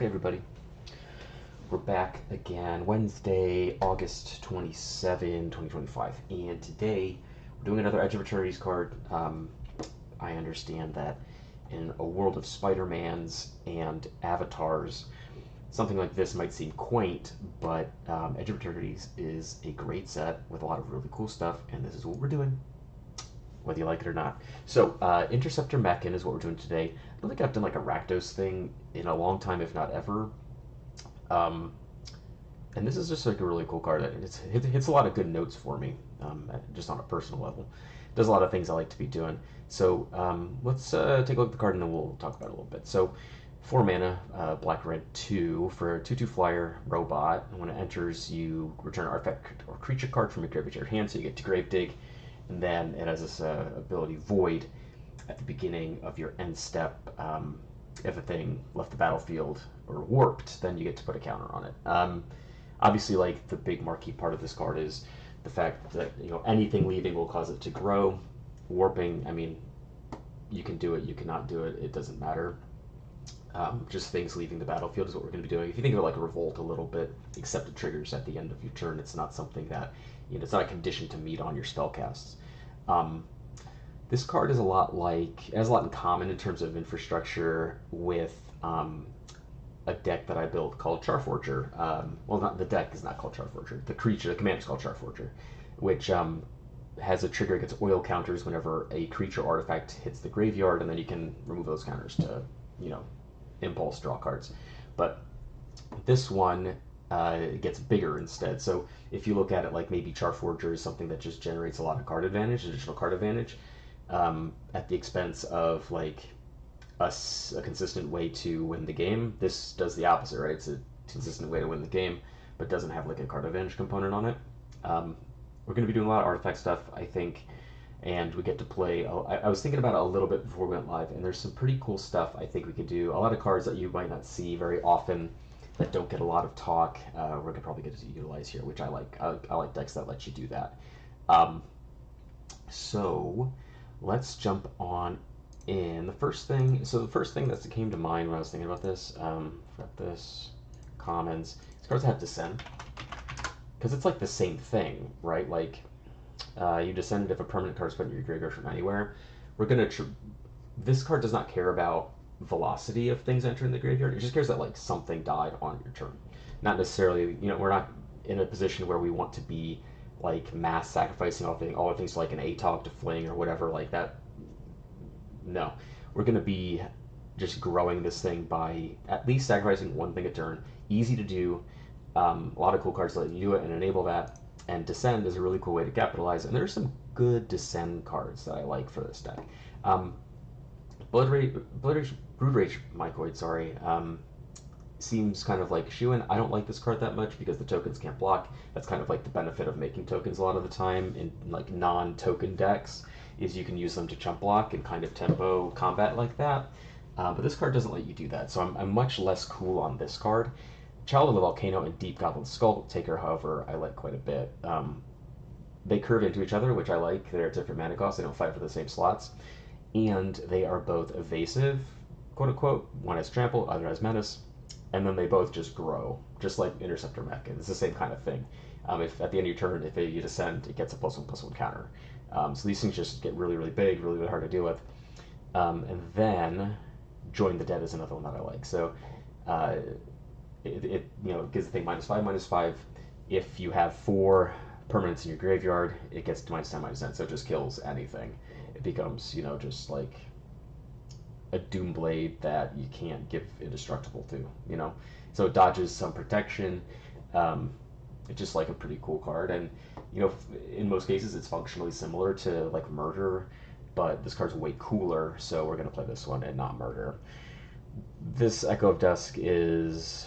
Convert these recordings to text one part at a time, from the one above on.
Okay, everybody, we're back again. Wednesday, August 27, 2025, and today we're doing another Edge of Eternity's card. I understand that in a world of Spider-Mans and avatars, something like this might seem quaint, but Edge of Eternity's is a great set with a lot of really cool stuff, and this is what we're doing, whether you like it or not. So, Interceptor Mechan is what we're doing today. I don't think I've done like a Rakdos thing in a long time, if not ever. And this is just like a really cool card. It hits a lot of good notes for me, just on a personal level. It does a lot of things I like to be doing. So let's take a look at the card and then we'll talk about it a little bit. So 4 mana, black, red, 2 for a 2/2 flyer robot. And when it enters, you return an artifact or creature card from your graveyard to your hand, so you get to gravedigger. And then it has this ability Void at the beginning of your end step. If a thing left the battlefield or warped, then you get to put a counter on it. Obviously, like, the big marquee part of this card is the fact that, you know, anything leaving will cause it to grow. Warping, I mean, you can do it, you cannot do it, it doesn't matter. Just things leaving the battlefield is what we're going to be doing. If you think of it like a revolt a little bit, except it triggers at the end of your turn, it's not something that, you know, it's not a condition to meet on your spellcasts. This card is a lot like, it has a lot in common in terms of infrastructure with a deck that I built called Charforger. Well, not the deck is not called Charforger. The creature, the commander is called Charforger, which has a trigger against oil counters whenever a creature artifact hits the graveyard, and then you can remove those counters to, you know, impulse draw cards. But this one gets bigger instead. So if you look at it like maybe Charforger is something that just generates a lot of card advantage, additional card advantage, at the expense of like a consistent way to win the game. This does the opposite, right? It's a consistent way to win the game, but doesn't have like a card advantage component on it. We're going to be doing a lot of artifact stuff, I think, and we get to play. I was thinking about it a little bit before we went live, and there's some pretty cool stuff I think we could do. A lot of cards that you might not see very often that don't get a lot of talk. We're going to probably get to utilize here, which I like. I like decks that let you do that. So let's jump on in. The first thing that came to mind when I was thinking about this, forgot this, commons, these cards have Descend, because it's like the same thing, right? Like, you descend if a permanent card is put in your graveyard from anywhere. We're gonna, this card does not care about velocity of things entering the graveyard, it just cares that like something died on your turn. Not necessarily, you know, we're not in a position where we want to be like mass sacrificing all the things like an ATOG to fling or whatever like that. No, we're going to be just growing this thing by at least sacrificing one thing a turn. Easy to do. A lot of cool cards let you do it and enable that. And Descend is a really cool way to capitalize. And there's some good Descend cards that I like for this deck. Brewed Rage Mycoid, sorry, seems kind of like shoe-in. I don't like this card that much because the tokens can't block. That's kind of like the benefit of making tokens a lot of the time in like non-token decks, is you can use them to chump block and kind of tempo combat like that. But this card doesn't let you do that, so I'm much less cool on this card. Child of the Volcano and Deep Goblin Skull Taker, however, I like quite a bit. They curve into each other, which I like. They're at different mana costs. They don't fight for the same slots. And they are both evasive, quote-unquote. One has Trample, other has Menace. And then they both just grow, just like Interceptor Mechan. It's the same kind of thing. If at the end of your turn, if you descend, it gets a +1/+1 counter. So these things just get really, really big, really, really hard to deal with. And then Join the Dead is another one that I like. So it you know, gives the thing -5/-5. If you have 4 permanents in your graveyard, it gets to -10/-10, so it just kills anything. It becomes, you know, just like a Doomblade that you can't give indestructible to, you know. So it dodges some protection. It's just like a pretty cool card, and you know, in most cases it's functionally similar to like Murder, but this card's way cooler, so we're gonna play this one and not Murder. This Echo of Dusk is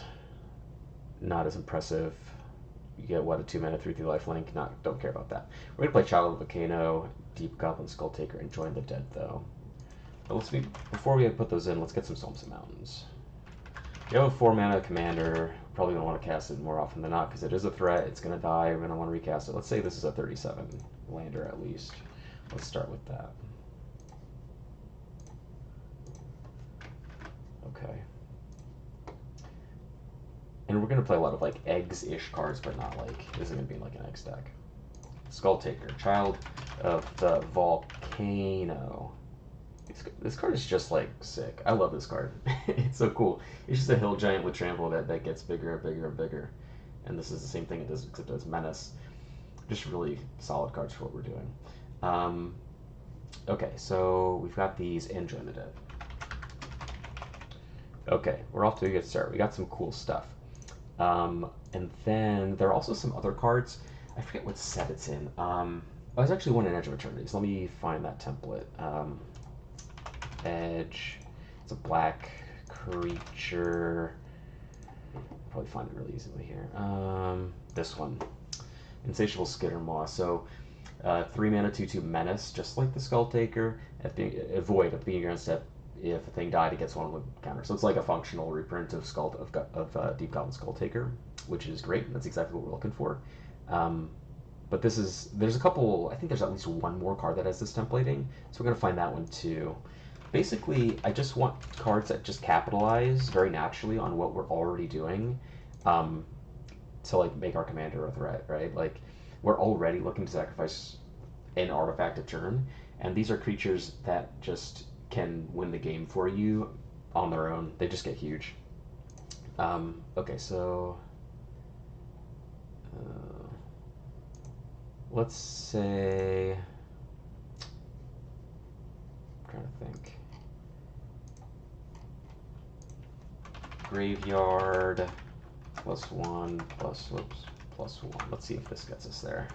not as impressive. You get what, a 2-mana 3/3 lifelink? Don't care about that. We're gonna play Child of the Volcano, Deep Goblin Skull Taker, and Join the Dead though. But before we put those in, let's get some Storms and Mountains. You have a 4-mana commander, probably going to want to cast it more often than not because it is a threat, it's going to die, we're going to want to recast it. Let's say this is a 37 lander at least. Let's start with that. Okay. And we're going to play a lot of like eggs-ish cards, but not like, this is going to be like an egg stack. Skull Taker, Child of the Volcano. This card is just like sick. I love this card. It's so cool. It's just a hill giant with trample that gets bigger and bigger and bigger. And this is the same thing it does, except it does menace. Just really solid cards for what we're doing. Okay, so we've got these and Join the Dead. Okay, we're off to a good start. We got some cool stuff. And then there are also some other cards. I forget what set it's in. There's actually one in Edge of Eternity, so let me find that template. Edge, it's a black creature. I'll probably find it really easily here. This one, Insatiable Skittermaw. So 3 mana, 2/2 menace, just like the Skull Taker. Avoid at the beginning of your end step. If a thing died, it gets one with counter. So it's like a functional reprint of Deep Goblin Skull Taker, which is great. That's exactly what we're looking for. But there's a couple. I think there's at least one more card that has this templating, so we're gonna find that one too. Basically, I just want cards that just capitalize very naturally on what we're already doing, to like make our commander a threat, right? Like we're already looking to sacrifice an artifact a turn, and these are creatures that just can win the game for you on their own. They just get huge. Okay, so let's say, I'm trying to think. Graveyard +1 +1. Let's see if this gets us there.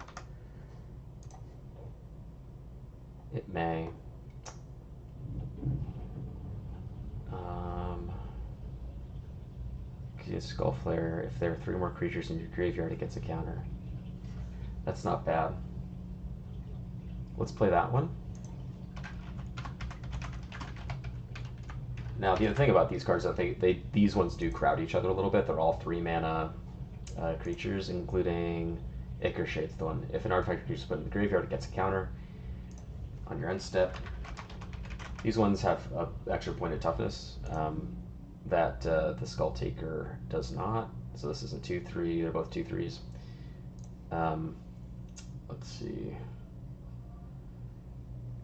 It may. Skull Flare, if there are 3 more creatures in your graveyard, it gets a counter. That's not bad. Let's play that one. Now, the other thing about these cards is that these ones do crowd each other a little bit. They're all 3 mana creatures, including Ichor Shade's the one. If an artifact creature is put in the graveyard, it gets a counter on your end step. These ones have an extra point of toughness that the Skull Taker does not. So this is a 2/3. They're both 2/3s. Let's see.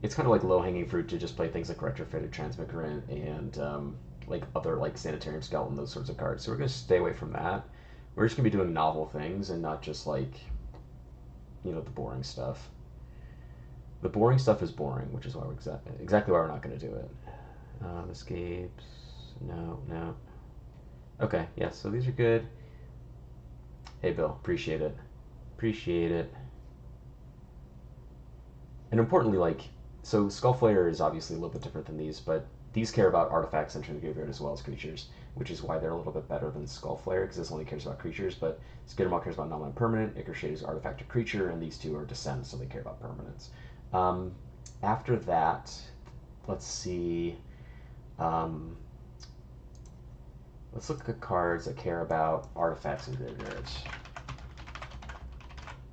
It's kind of like low-hanging fruit to just play things like Retrofitted Transmigrant and like other like Sanitarium Skeleton, those sorts of cards. So we're going to stay away from that. We're just going to be doing novel things and not just like, you know, the boring stuff. The boring stuff is boring, which is why we're exactly why we're not going to do it. Escapes. No. Okay, yeah, so these are good. Hey, Bill, appreciate it. And importantly, like, so Skullflayer is obviously a little bit different than these, but these care about artifacts entering the graveyard as well as creatures, which is why they're a little bit better than Skullflayer, because this only cares about creatures, but Skittermaw cares about non-land permanent, Ichor Shade is artifact or creature, and these two are descent, so they care about permanents. After that, let's see. Let's look at cards that care about artifacts in graveyards.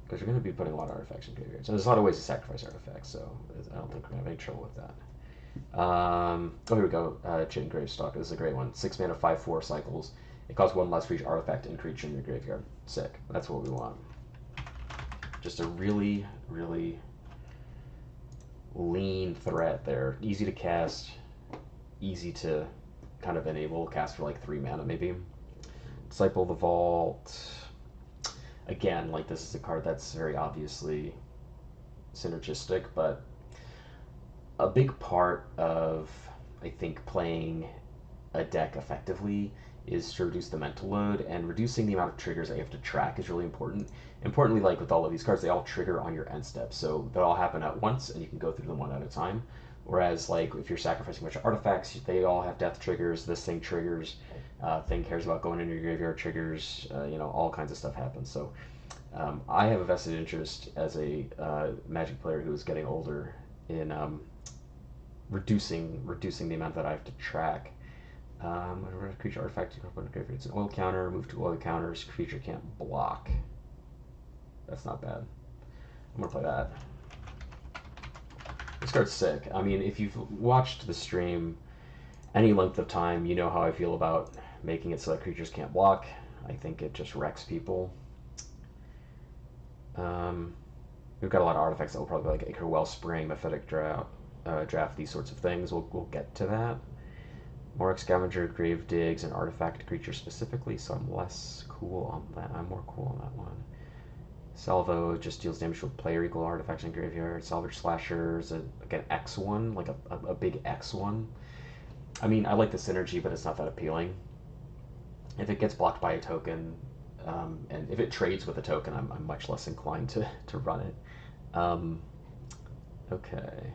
Because you're going to be putting a lot of artifacts in graveyards. And there's a lot of ways to sacrifice artifacts, so I don't think we're going to have any trouble with that. Oh, here we go. Chitin Gravestalk. This is a great one. 6 mana, 5/4 cycles. It costs 1 less for each artifact and creature in your graveyard. Sick. That's what we want. Just a really, really lean threat there. Easy to cast. Easy to kind of enable. Cast for like 3 mana maybe. Disciple of the Vault. Again, like this is a card that's very obviously synergistic, but a big part of, I think, playing a deck effectively is to reduce the mental load, and reducing the amount of triggers that you have to track is really important. Importantly, like with all of these cards, they all trigger on your end step, so they all happen at once, and you can go through them one at a time. Whereas, like, if you're sacrificing a bunch of artifacts, they all have death triggers. This thing triggers. Thing cares about going into your graveyard, triggers. You know, all kinds of stuff happens. So, I have a vested interest as a Magic player who is getting older in reducing the amount that I have to track. Whenever a creature artifact you can put in the graveyard, it's an oil counter. Move to oil counters. Creature can't block. That's not bad. I'm gonna play that. This card's sick. I mean, if you've watched the stream any length of time, you know how I feel about making it so that creatures can't block. I think it just wrecks people. We've got a lot of artifacts that will probably be like Acre Wellspring, Mephitic Draft, these sorts of things. We'll get to that. Morak Scavenger, Grave Digs, and Artifact Creature specifically, so I'm less cool on that. I'm more cool on that one. Salvo just deals damage with player equal artifacts in graveyard. Salvage Slashers, like an X1, like a big X1. I mean, I like the synergy, but it's not that appealing. If it gets blocked by a token, and if it trades with a token, I'm much less inclined to run it. Okay.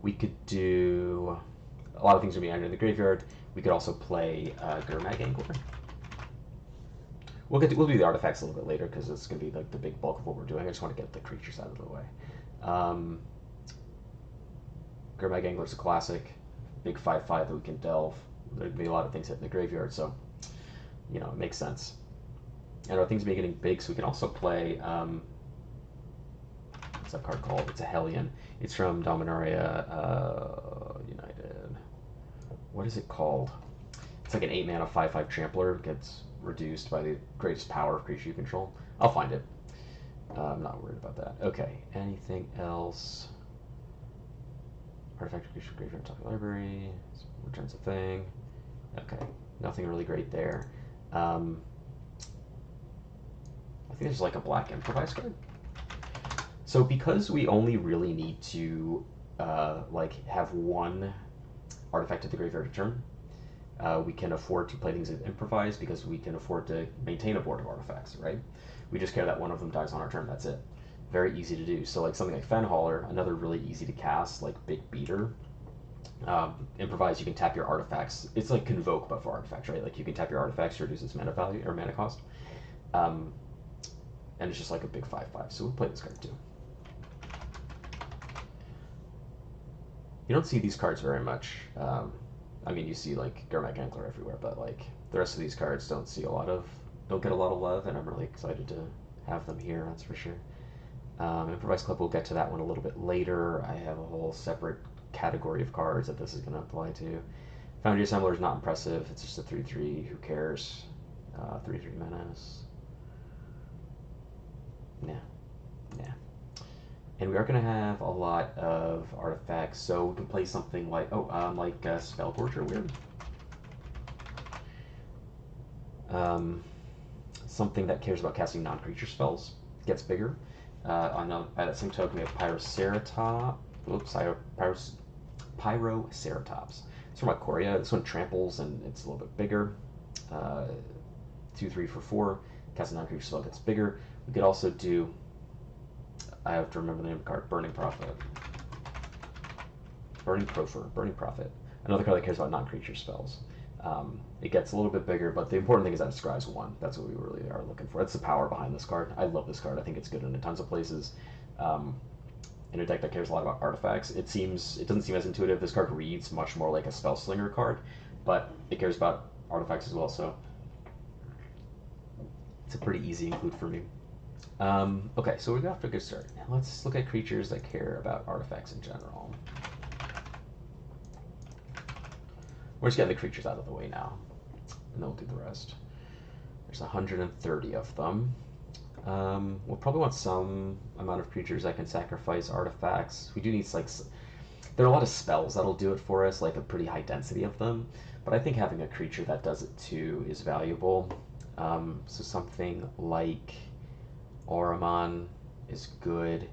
We could do a lot of things are being in the graveyard. We could also play Gurmag Angler. We'll do the artifacts a little bit later because it's going to be like the big bulk of what we're doing. I just want to get the creatures out of the way. Gurmag Angler is a classic, big 5/5 that we can delve. There'd be a lot of things hitting the graveyard, so you know it makes sense. And our things be getting big, so we can also play. What's that card called? It's a Hellion. It's from Dominaria United. What is it called? It's like an 8-mana 5/5 trampler. It gets reduced by the greatest power of creature you control. I'll find it. I'm not worried about that. Okay, anything else? Artifact creature graveyard top of the library. Returns a thing. Okay, nothing really great there. I think there's like a black improvise card. So because we only really need to like have one artifact at the graveyard a turn, we can afford to play things as improvise because we can afford to maintain a board of artifacts, right? We just care that one of them dies on our turn, that's it. Very easy to do. So like something like Fenhauler, another really easy to cast, like Big Beater. Improvise, you can tap your artifacts. It's like Convoke, but for artifacts, right? Like you can tap your artifacts to reduce its mana value or mana cost. And it's just like a big 5/5. So we'll play this card too. You don't see these cards very much. I mean, you see like Gurmag Angler everywhere, but like the rest of these cards don't get a lot of love, and I'm really excited to have them here. That's for sure. Improvise Club, we'll get to that one a little bit later. I have a whole separate category of cards that this is going to apply to. Foundry Assembler is not impressive. It's just a 3/3. Who cares? 3/3 menace. Nah. And we are going to have a lot of artifacts, so we can play something like, Spellforger, weird. Something that cares about casting non-creature spells gets bigger. By that same token, we have Pyroceratops. It's from Ikoria. This one tramples, and it's a little bit bigger. 2/3 for 4. Cast a non-creature spell gets bigger. We could also do, I have to remember the name of the card, Burning Prophet. Burning Prophet. Another card that cares about non-creature spells. It gets a little bit bigger, but the important thing is that it describes 1. That's what we really are looking for. That's the power behind this card. I love this card. I think it's good in tons of places. In a deck that cares a lot about artifacts, it doesn't seem as intuitive. This card reads much more like a Spellslinger card, but it cares about artifacts as well, so it's a pretty easy include for me. Okay, so we got off to a good start. Now let's look at creatures that care about artifacts in general. We're just getting the creatures out of the way now, and then we'll do the rest. There's 130 of them. We'll probably want some amount of creatures that can sacrifice artifacts. We do need, like, there are a lot of spells that'll do it for us, like a pretty high density of them, but I think having a creature that does it too is valuable. So something like Oromon is good.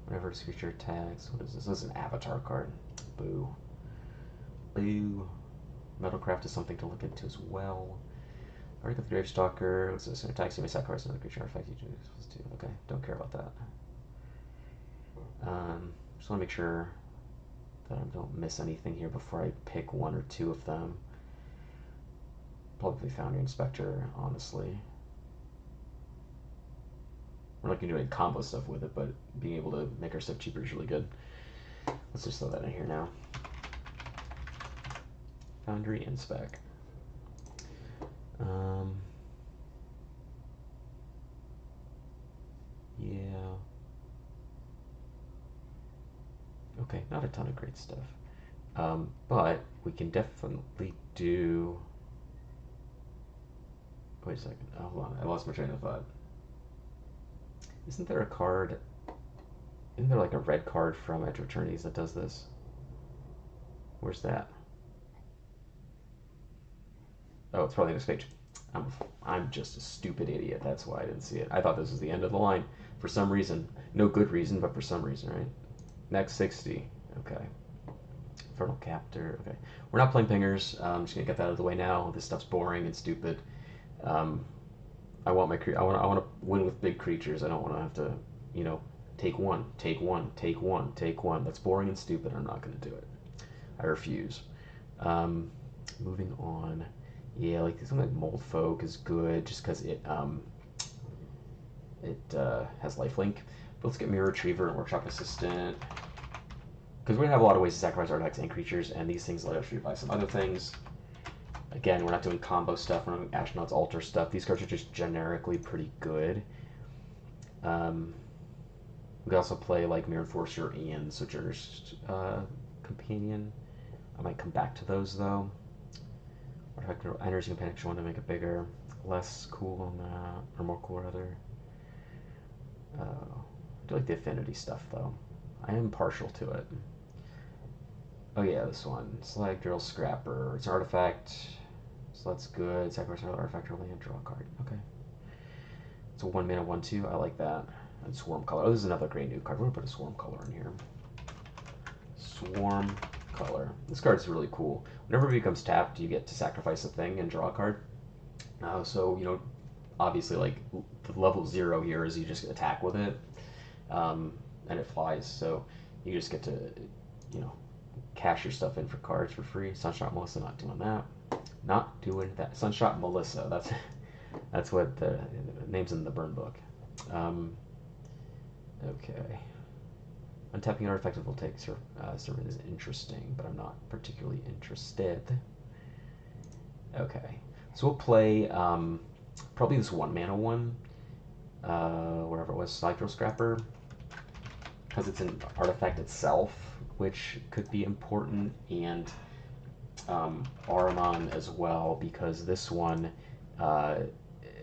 Whenever this creature attacks, what is this? This is an avatar card. Boo. Metalcraft is something to look into as well. Alright, got the Gravestalker. What's this? An attacks, you may sacrifice another creature artifact you do. Okay, don't care about that. Just want to make sure that I don't miss anything here before I pick 1 or 2 of them. Probably Foundry Inspector, honestly. We're not going to do any combo stuff with it, but being able to make our stuff cheaper is really good. Let's just throw that in here now. Foundry Inspect. Yeah. Okay, not a ton of great stuff. But we can definitely do. Wait a second. Oh, hold on. I lost my train of thought. Isn't there a card? Isn't there like a red card from Edge of Eternities that does this? Where's that? Oh, it's probably next page. I'm just a stupid idiot. That's why I didn't see it. I thought this was the end of the line for some reason. No good reason, but for some reason, right? Next 60. Okay. Infernal Captor. Okay. We're not playing pingers. I'm just gonna get that out of the way now. This stuff's boring and stupid. Um, I want I want to win with big creatures. I don't want to have to, you know, take one, take one, take one, take one. That's boring and stupid. I'm not gonna do it. I refuse. Moving on. Yeah, like something like Mold Folk is good just because it has lifelink. But let's get Mirror Retriever and Workshop Assistant because we're gonna have a lot of ways to sacrifice artifacts and creatures, and these things let us rebuy some other things. Again, we're not doing combo stuff. We're not doing Astronaut's Altar stuff. These cards are just generically pretty good. We could also play like Mirror Enforcer and Sojourner's Companion. I might come back to those though. Artifact enters you can panic one to make it bigger. Less cool on that, or more cool rather. I do like the affinity stuff though. I am partial to it. Oh yeah, this one. Slag Drill Scrapper. It's an artifact, so that's good. Sacrifice another artifact or land, draw a card. Okay. It's a 1 mana 1/2. I like that. And Swarm Color. Oh, this is another great new card. We're gonna put a Swarm Color in here. Swarm Color. This card's really cool. Whenever it becomes tapped, you get to sacrifice a thing and draw a card. So, you know, obviously, like, the level 0 here is you just attack with it, and it flies. So you just get to, you know, cash your stuff in for cards for free. Sunshot Melissa, not doing that. Not doing that. Sunshot Melissa. That's what the name's in the burn book. Okay. Untapping an artifact will take servant is interesting, but I'm not particularly interested. Okay. So we'll play probably this 1 mana one, wherever it was, Slag Drill Scrapper, because it's an artifact itself, which could be important, and Ahriman as well, because this one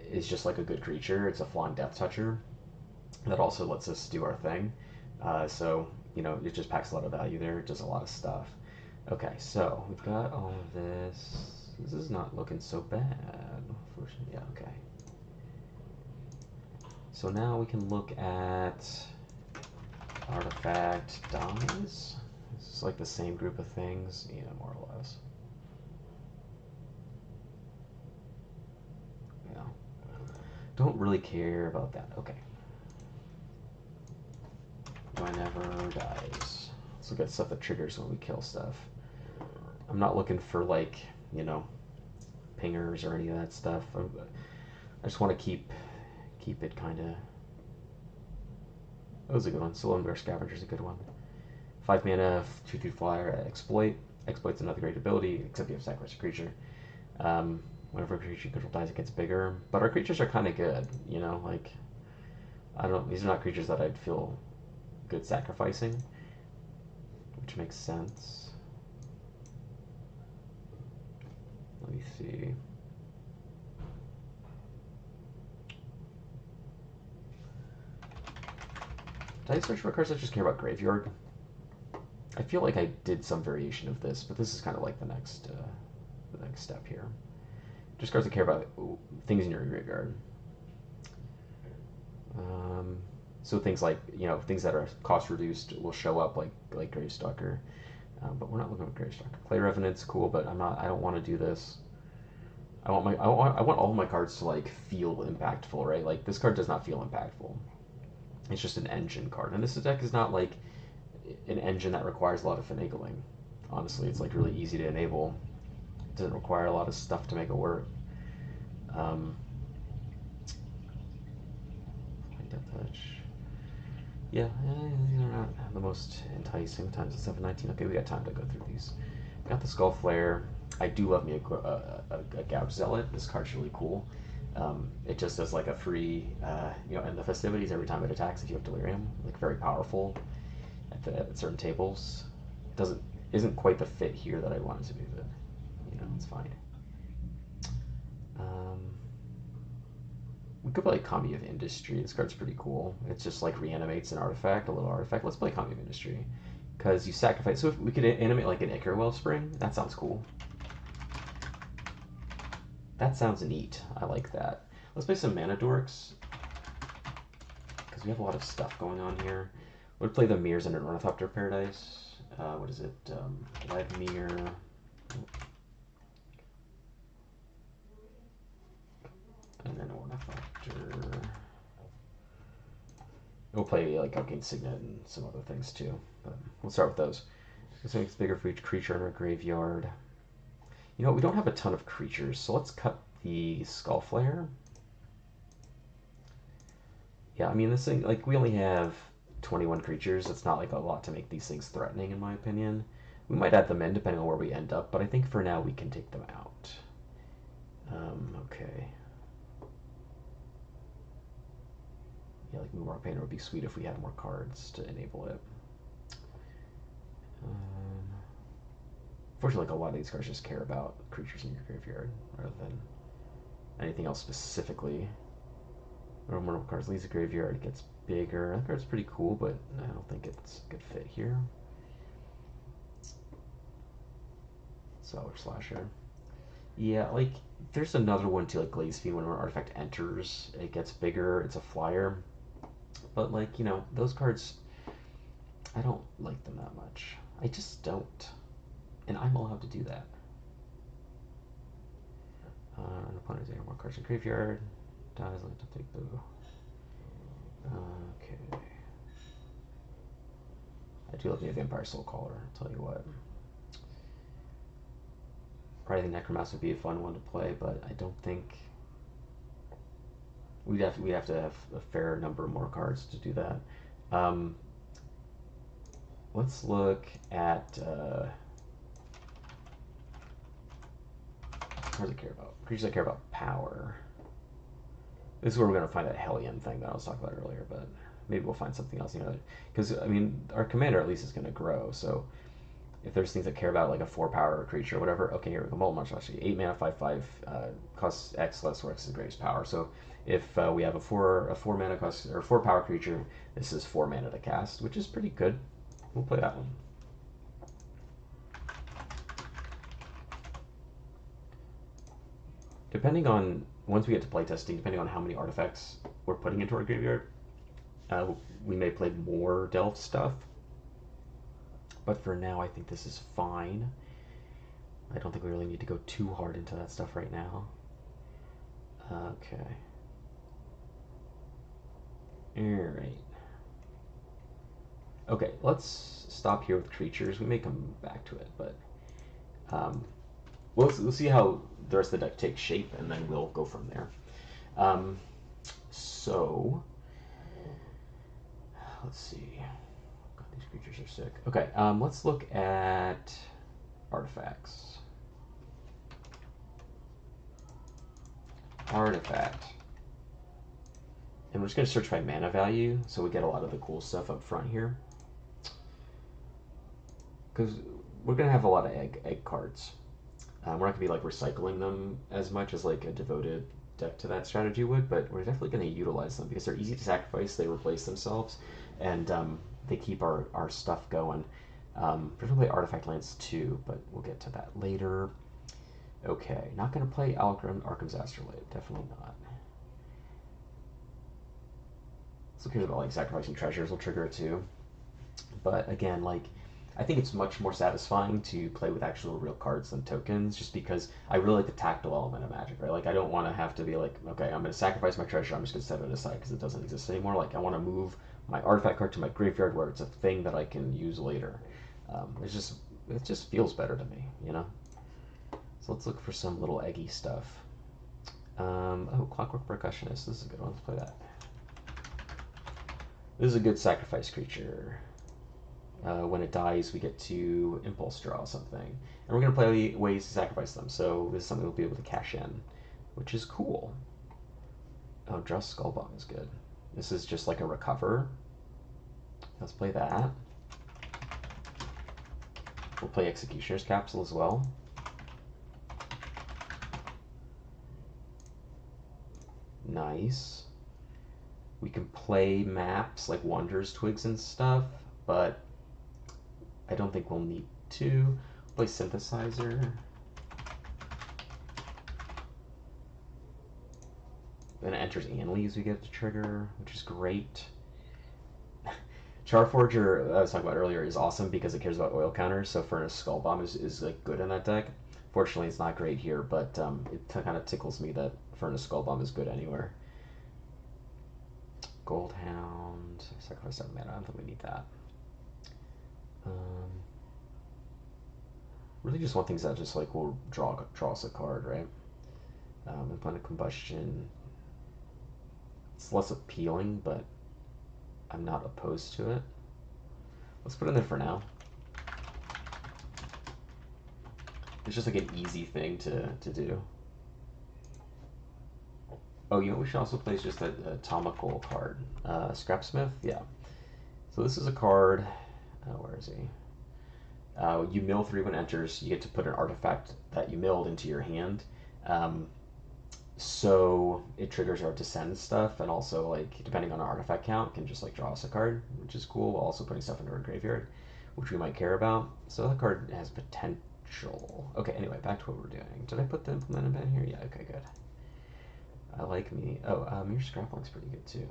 is just like a good creature. It's a Flying Death Toucher that also lets us do our thing. So, you know, it just packs a lot of value there. It does a lot of stuff. Okay, so we've got all of this. This is not looking so bad. Yeah, okay. So now we can look at artifact dies. This is like the same group of things. Yeah, more or less. Yeah. Don't really care about that. Okay. Whenever dies. Let's look at stuff that triggers when we kill stuff. I'm not looking for, like, you know, pingers or any of that stuff. I just want to keep it kind of. That was a good one. Sullen Bear Scavenger's a good one. 5 mana, 2/2 flyer, exploit. Exploit's another great ability, except you have sacrifice a creature. Whenever a creature you control dies, it gets bigger. But our creatures are kind of good, you know, like, I don't. These are not creatures that I'd feel good sacrificing, which makes sense. Let me see. Did I search for cards that just care about graveyard? I feel like I did some variation of this, but this is kind of like the next step here. Just cards that care about things in your graveyard. So things like, you know, things that are cost reduced will show up, like Gravestalker. But we're not looking at Gravestalker. Clay Revenant's cool, but I don't want to do this. I want all of my cards to, like, feel impactful, right? Like, this card does not feel impactful. It's just an engine card, and this deck is not like an engine that requires a lot of finagling. Honestly, it's like really easy to enable. It doesn't require a lot of stuff to make it work. Death Touch. Yeah, these are not the most enticing. Times at 719. Okay, we got time to go through these. Got the Skull Flare. I do love me a Gouge Zealot. This card's really cool. It just does like a free, you know, end the festivities every time it attacks if you have Delirium. Like, very powerful at certain tables. It doesn't isn't quite the fit here that I want it to be, but you know, it's fine. We could play Kami of Industry. This card's pretty cool. It's just like reanimates an artifact, a little artifact. Let's play Kami of Industry. Because you sacrifice. So if we could animate like an Ichor Wellspring, that sounds cool. That sounds neat. I like that. Let's play some Mana Dorks. Because we have a lot of stuff going on here. We'll play the Mirrors and an Ornithopter Paradise. What is it? Red Mirror. And then Ornithopter. We'll play like Arcane Signet and some other things too. But we'll start with those. This makes bigger for each creature in our graveyard. You know, we don't have a ton of creatures, so let's cut the Skull Flare. Yeah, I mean, this thing, like, we only have 21 creatures. It's not like a lot to make these things threatening, in my opinion. We might add them in depending on where we end up, but I think for now we can take them out. Okay. Yeah, like Moonmark Painter would be sweet if we had more cards to enable it. Fortunately, like a lot of these cards just care about creatures in your graveyard rather than anything else specifically. Or more cards leaves the graveyard, it gets bigger. That card's pretty cool, but I don't think it's a good fit here. Salvage Slasher. Yeah, like there's another one too, like Glaze Fiend. When an artifact enters, it gets bigger. It's a flyer, but like, you know, those cards, I don't like them that much. I just don't, and I'm allowed to do that. An opponent's more cards in graveyard. Dies, like to take the. Okay. I do love the Vampire Soul Caller. I'll tell you what. Probably the Necromancer would be a fun one to play, but I don't think we'd have to have a fair number more cards to do that. Let's look at cards I care about. Creatures I care about. Power. This is where we're going to find that Hellion thing that I was talking about earlier, but maybe we'll find something else, you know, because I mean our commander at least is going to grow. So if there's things that care about like a 4-power creature or whatever, okay, here we go. Molten March, actually 8 mana, 5/5, costs X less, where X is the greatest power. So if we have a 4 mana cost or 4-power creature, this is 4 mana to cast, which is pretty good. We'll play that one. Depending on, once we get to playtesting, depending on how many artifacts we're putting into our graveyard, we may play more Delve stuff. But for now, I think this is fine. I don't think we really need to go too hard into that stuff right now. Okay. Alright. Okay, let's stop here with creatures. We may come back to it, but we'll see how the rest of the deck takes shape, and then we'll go from there. So, let's see. God, these creatures are sick. Okay, let's look at artifacts. Artifact. And we're just going to search by mana value, so we get a lot of the cool stuff up front here. Because we're going to have a lot of egg cards. We're not going to be like recycling them as much as like a devoted deck to that strategy would, but we're definitely going to utilize them because they're easy to sacrifice, they replace themselves, and they keep our stuff going. We're going to play artifact lands too, but we'll get to that later. Okay, not going to play Arkham's Astrolabe, definitely not. So cares about like sacrificing treasures will trigger it too. But again, like I think it's much more satisfying to play with actual real cards than tokens, just because I really like the tactile element of Magic, right? Like I don't want to have to be like, okay, I'm going to sacrifice my treasure, I'm just going to set it aside because it doesn't exist anymore. Like I want to move my artifact card to my graveyard where it's a thing that I can use later. It just feels better to me, you know? So let's look for some little eggy stuff. Oh, Clockwork Percussionist, this is a good one, let's play that. This is a good sacrifice creature. When it dies, we get to impulse draw something. And we're going to play ways to sacrifice them, so this is something we'll be able to cash in, which is cool. Oh, Draw Skullbomb is good. This is just like a recover. Let's play that. We'll play Executioner's Capsule as well. Nice. We can play maps like Wonders, Twigs, and stuff, but I don't think we'll need to. Play Synthesizer. And it enters Anleys we get to trigger, which is great. Charforger, I was talking about earlier, is awesome because it cares about oil counters, so Furnace Skull Bomb is like good in that deck. Fortunately, it's not great here, but it kind of tickles me that Furnace Skull Bomb is good anywhere. Goldhound, sacrifice 7 mana, I don't think we need that. Really just want things that just like will draw us a card, right? Implant Combustion, it's less appealing, but I'm not opposed to it. Let's put it in there for now. It's just like an easy thing to do. Oh, you know what we should also play is just a Atomical card. Scrapsmith, yeah. So this is a card, where is he? You mill 3 when it enters, you get to put an artifact that you milled into your hand. So it triggers our Descend stuff, and also, like, depending on our artifact count, can just like draw us a card, which is cool, while also putting stuff into our graveyard, which we might care about. So that card has potential. Okay, anyway, back to what we're doing. Did I put the Implement event here? Yeah, okay, good. I like me. Oh, Mere Scrapling's pretty good too.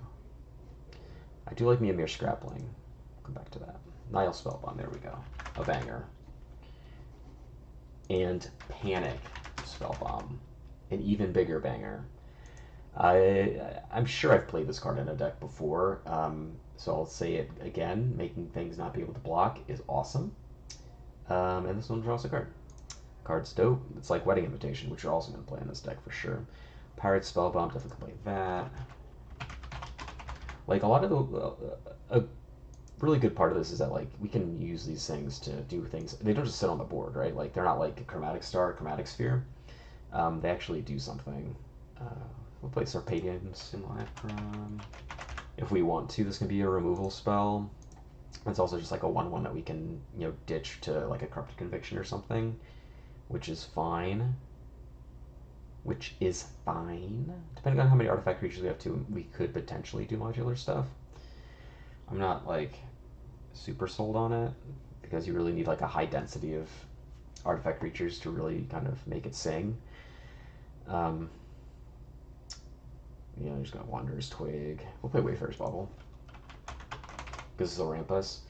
I do like me a Mere Scrapling. Come back to that. Nile Spellbomb, there we go. A banger. And Panic Spellbomb. An even bigger banger. I'm sure I've played this card in a deck before, so I'll say it again. Making things not be able to block is awesome. And this one draws a card. Card's dope. It's like Wedding Invitation, which you're also going to play in this deck for sure. Pirate Spellbomb, definitely play that. Like, a lot of the... a really good part of this is that, like, we can use these things to do things. They don't just sit on the board, right? Like, they're not like a Chromatic Star, Chromatic Sphere. They actually do something. We'll play Sarpadium Simulacrum if we want to. This can be a removal spell. It's also just like a 1/1 that we can, you know, ditch to like a Corrupted Conviction or something, which is fine. Depending on how many artifact creatures we have too, we could potentially do modular stuff. I'm not like super sold on it because you really need like a high density of artifact creatures to really kind of make it sing. You know, just got Wanderer's Twig. We'll play Wayfarer's Bubble because this will ramp us.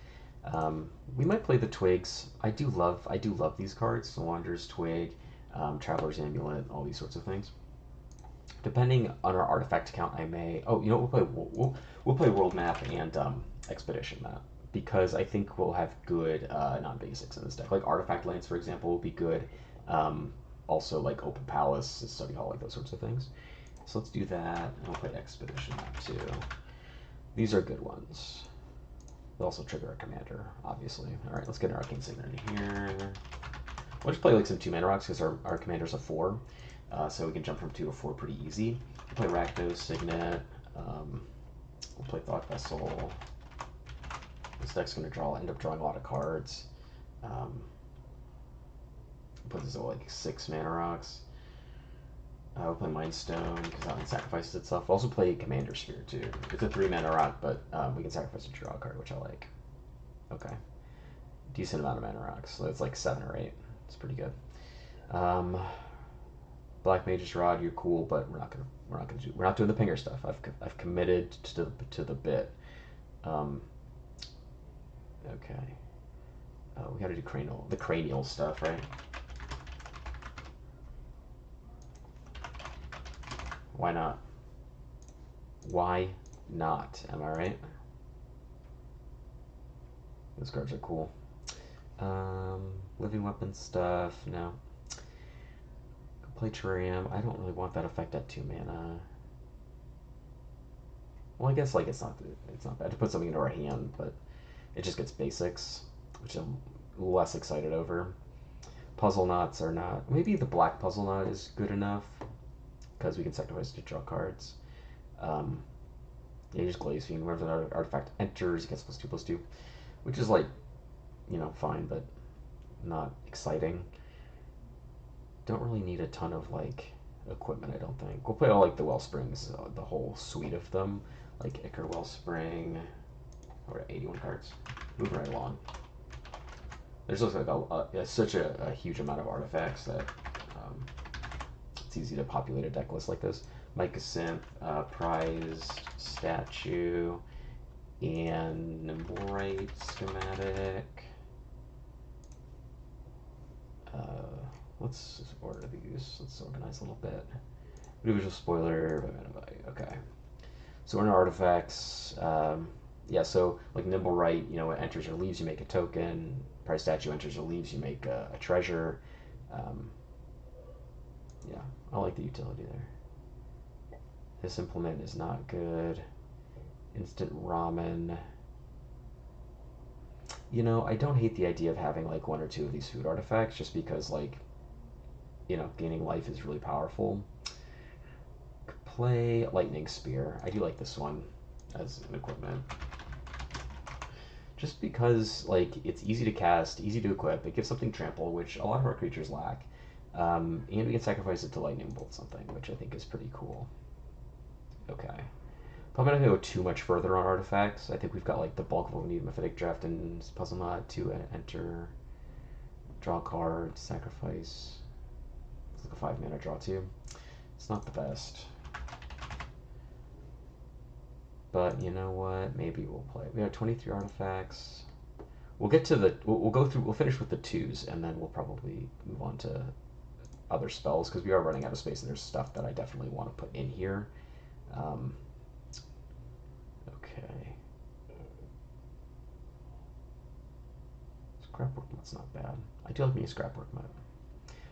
We might play the Twigs. I do love these cards. So Wanderer's Twig, Traveler's Amulet, all these sorts of things. Depending on our artifact count, I may. Oh, you know, we'll play World Map and Expedition Map because I think we'll have good non-basics in this deck. Like Artifact Lance, for example, will be good. Also, like Open Palace, Study Hall, like those sorts of things. So let's do that, and we'll play Expedition Map too. These are good ones. They'll also trigger a commander, obviously. All right, let's get an Arcane Signet in here. We'll just play like some 2-mana rocks because our commander's a 4, so we can jump from 2 to 4 pretty easy. We'll play Rakdos Signet. We'll play Thought Vessel. This deck's going to end up drawing a lot of cards. Put this at like 6-mana rocks. We'll play Mind Stone because that one sacrifices itself. We'll also play Commander Sphere too. It's a 3-mana rock, but we can sacrifice a draw card, which I like. Okay, decent amount of mana rocks. So it's like 7 or 8. It's pretty good. Black Mage's Rod, you're cool, but we're not doing the pinger stuff. I've committed to the bit. Okay. We got to do the cranial stuff, right? Why not? Why not? Am I right? Those cards are cool. Living Weapon stuff, no. Play Terrarium. I don't really want that effect at 2 mana. Well, I guess like it's not bad to put something into our hand, but it just gets basics, which I'm less excited over. Puzzle Knots are not. Maybe the black Puzzle Knot is good enough because we can sacrifice to draw cards. Yeah, you just Glaze Fiend. Whenever the artifact enters, it gets +2/+2, which is like, you know, fine, but not exciting. Don't really need a ton of like equipment, I don't think. We'll play all like the Wellsprings, the whole suite of them, like Icar Wellspring. We're at 81 cards. Moving right along. There's also like such a huge amount of artifacts that it's easy to populate a deck list like this. Mycosynth, Prized Statue, and Nimblewright Schematic. Let's order these. Let's organize a little bit. Visual spoiler. Okay. So in artifacts, yeah. So like Nimblewright, you know, it enters or leaves, you make a token. Prize Statue enters or leaves, you make a treasure. Yeah, I like the utility there. This implement is not good. Instant ramen. You know, I don't hate the idea of having like one or two of these food artifacts just because like, you know, gaining life is really powerful. Could play Lightning Spear. I do like this one as an equipment. Just because like it's easy to cast, easy to equip. It gives something trample, which a lot of our creatures lack. And we can sacrifice it to lightning bolt something, which I think is pretty cool. Okay. Probably not going to go too much further on artifacts. I think we've got like the bulk of what we need. Mephitic Draft and Puzzle Knot to enter, draw a card, sacrifice. It's like a 5 mana draw too. It's not the best. But you know what? Maybe we'll play. We have 23 artifacts. We'll get to the. We'll go through. We'll finish with the 2s, and then we'll probably move on to other spells because we are running out of space, and there's stuff that I definitely want to put in here. Okay. Scrapwork mod's not bad. I do like me a scrapwork mod.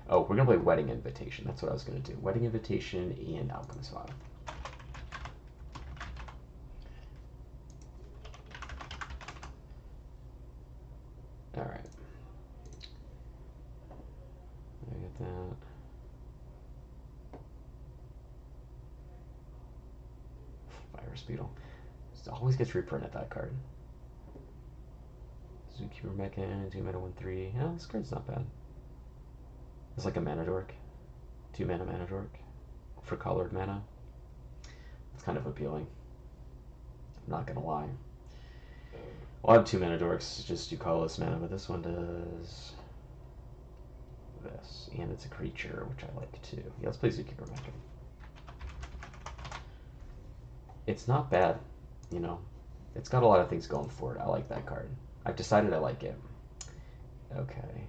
Oh, we're gonna play Wedding Invitation. That's what I was gonna do. Wedding Invitation and Alchemist Vial. All right. I get that. Virus Beetle. It always gets reprinted, that card. Zookeeper Mechan, 2 mana, 1/3. Yeah, this card's not bad. It's like a mana dork. 2 mana mana dork. For colored mana. It's kind of appealing. I'm not gonna lie. Well, I have 2 mana dorks, just do colorless mana, but this one does this. And it's a creature, which I like too. Yeah, let's play Zookeeper Mechan. It's not bad, you know. It's got a lot of things going for it. I like that card. I've decided I like it. Okay.